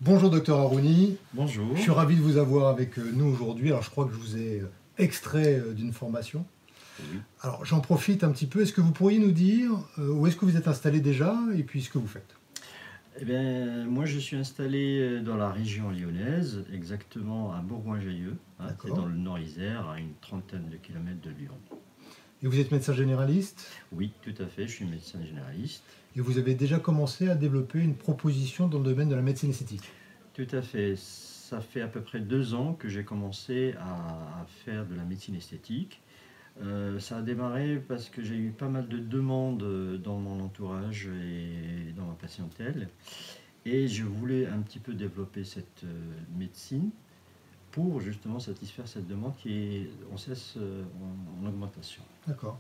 Bonjour docteur Harouni, Bonjour. je suis ravi de vous avoir avec nous aujourd'hui. Alors je crois que je vous ai extrait d'une formation. Oui. Alors j'en profite un petit peu, est-ce que vous pourriez nous dire où est-ce que vous êtes installé déjà et puis ce que vous faites? Eh bien, moi, je suis installé dans la région lyonnaise, exactement à Bourgoin-Jallieu. C'est D'accord. dans le Nord-Isère, à une trentaine de kilomètres de Lyon. Et vous êtes médecin généraliste Oui, tout à fait, je suis médecin généraliste. et vous avez déjà commencé à développer une proposition dans le domaine de la médecine esthétique. Tout à fait. Ça fait à peu près 2 ans que j'ai commencé à faire de la médecine esthétique. Ça a démarré parce que j'ai eu pas mal de demandes dans mon entourage et dans ma patientèle. Et je voulais un petit peu développer cette médecine pour justement satisfaire cette demande qui est en cesse en augmentation. D'accord.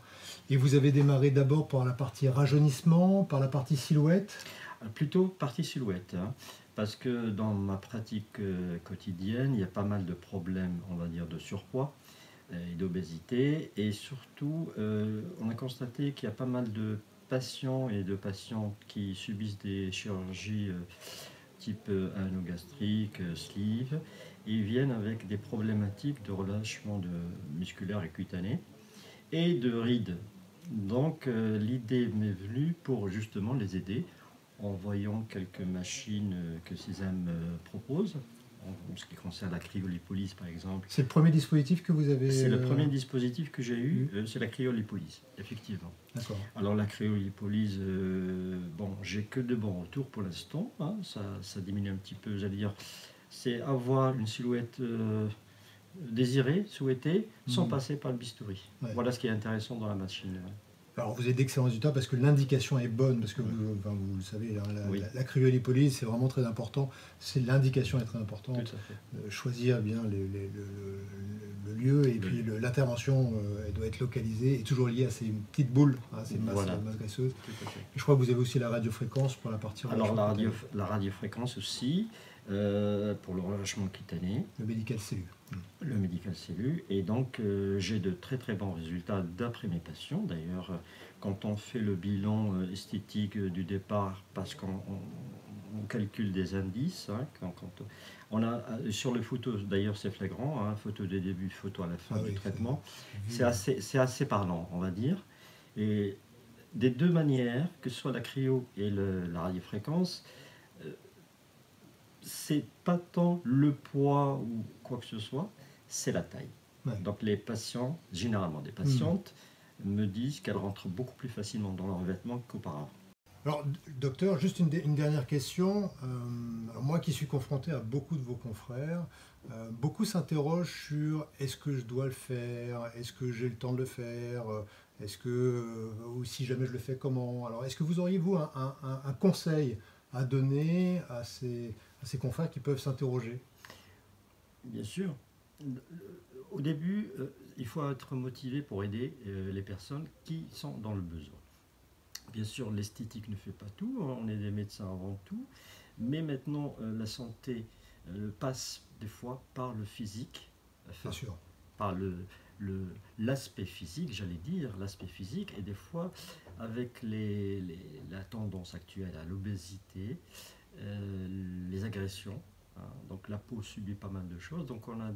Et vous avez démarré d'abord par la partie rajeunissement, par la partie silhouette. Plutôt partie silhouette, hein, parce que dans ma pratique quotidienne, il y a pas mal de problèmes, on va dire, de surpoids et d'obésité. Et surtout, on a constaté qu'il y a pas mal de patients et de patientes qui subissent des chirurgies type anogastrique, sleeve. Ils viennent avec des problématiques de relâchement musculaire et cutané et de rides. Donc l'idée m'est venue pour justement les aider en voyant quelques machines que Sésame propose, en ce qui concerne la cryolipolyse par exemple. C'est le premier dispositif que vous avez... C'est le premier dispositif que j'ai eu, c'est la cryolipolyse, effectivement. D'accord. Alors la cryolipolyse, bon, j'ai que de bons retours pour l'instant, hein, ça diminue un petit peu, j'allais dire, c'est avoir une silhouette désirée, souhaitée, sans passer par le bistouri. Ouais. Voilà ce qui est intéressant dans la machine. Alors vous avez d'excellents résultats parce que l'indication est bonne, parce que vous le savez, Oui. la cryolipolyse c'est vraiment très important, l'indication est très importante. Tout à fait. Choisir bien le lieu et puis l'intervention elle doit être localisée et toujours liée à ces petites boules, ces masses, Voilà. masses graisseuses. Tout à fait. Et je crois que vous avez aussi la radiofréquence pour la partie Alors relâchement la radiofréquence aussi, pour le relâchement cutané. le médical cellu. Le médical cellu. Et donc, j'ai de très très bons résultats d'après mes patients. D'ailleurs, quand on fait le bilan esthétique du départ, parce qu'on calcule des indices, hein, quand on a sur les photos, d'ailleurs c'est flagrant, hein, photo des débuts, photo à la fin du traitement, c'est assez parlant, on va dire. Et des deux manières, que ce soit la cryo et la radiofréquence, c'est pas tant le poids ou quoi que ce soit, c'est la taille. Ouais. Donc les patients, généralement des patientes, me disent qu'elles rentrent beaucoup plus facilement dans leurs vêtements qu'auparavant. Alors docteur, juste une dernière question. Moi qui suis confronté à beaucoup de vos confrères, beaucoup s'interrogent sur est-ce que je dois le faire, est-ce que j'ai le temps de le faire, est-ce que, ou si jamais je le fais, comment. Alors est-ce que vous auriez vous un conseil à donner à ces confrères qui peuvent s'interroger? Bien sûr. Au début, il faut être motivé pour aider les personnes qui sont dans le besoin. Bien sûr, l'esthétique ne fait pas tout, on est des médecins avant tout, mais maintenant la santé passe des fois par le physique, Bien sûr. par l'aspect physique, j'allais dire, l'aspect physique, et des fois avec la tendance actuelle à l'obésité, les agressions, hein, donc la peau subit pas mal de choses, donc on a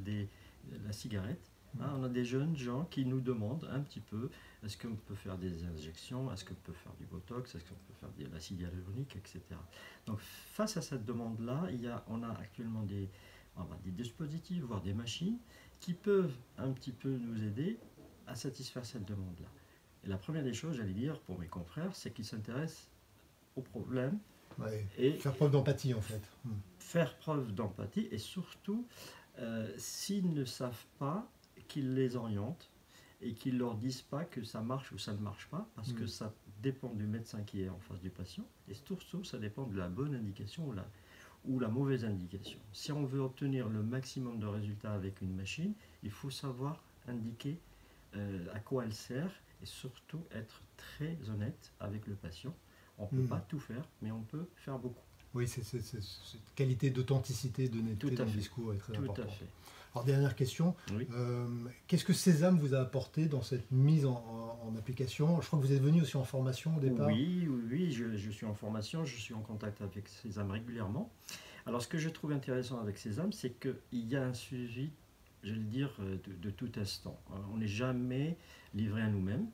la cigarette, hein, on a des jeunes gens qui nous demandent un petit peu, est-ce qu'on peut faire des injections, est-ce qu'on peut faire du botox, est-ce qu'on peut faire de l'acide hyaluronique, etc. Donc face à cette demande-là, on a actuellement des dispositifs, voire des machines, qui peuvent un petit peu nous aider à satisfaire cette demande-là. Et la première des choses, j'allais dire, pour mes confrères, c'est qu'ils s'intéressent au problème. Ouais. Et faire preuve d'empathie en fait. Faire preuve d'empathie et surtout, s'ils ne savent pas, qu'ils les orientent et qu'ils ne leur disent pas que ça marche ou ça ne marche pas, parce que ça dépend du médecin qui est en face du patient, et surtout ça dépend de la bonne indication ou la mauvaise indication. Si on veut obtenir le maximum de résultats avec une machine, il faut savoir indiquer à quoi elle sert et surtout être très honnête avec le patient. On ne peut pas tout faire, mais on peut faire beaucoup. Oui, cette qualité d'authenticité, d'honnêteté dans le discours est très importante. Tout à fait. Alors, dernière question, oui. Qu'est-ce que Sésame vous a apporté dans cette mise en application? Je crois que vous êtes venu aussi en formation au départ. Oui, je suis en formation, je suis en contact avec Sésame régulièrement. Alors, ce que je trouve intéressant avec Sésame, c'est qu'il y a un suivi, je vais le dire, de tout instant. On n'est jamais livré à nous-mêmes.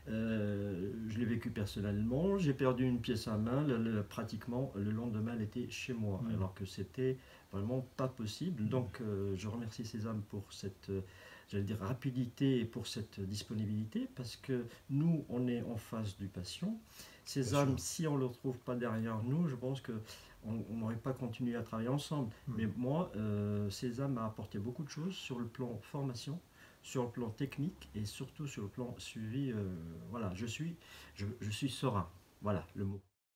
Je l'ai vécu personnellement. J'ai perdu une pièce à main. Pratiquement, le lendemain, elle était chez moi, alors que c'était vraiment pas possible. Donc, je remercie Sésame pour cette, j'allais dire, rapidité et pour cette disponibilité, parce que nous, on est en face du patient. Sésame, si on ne le retrouve pas derrière nous, je pense que on n'aurait pas continué à travailler ensemble. Mais moi, Sésame m'a apporté beaucoup de choses sur le plan formation, sur le plan technique et surtout sur le plan suivi. Voilà, je suis serein. Voilà le mot.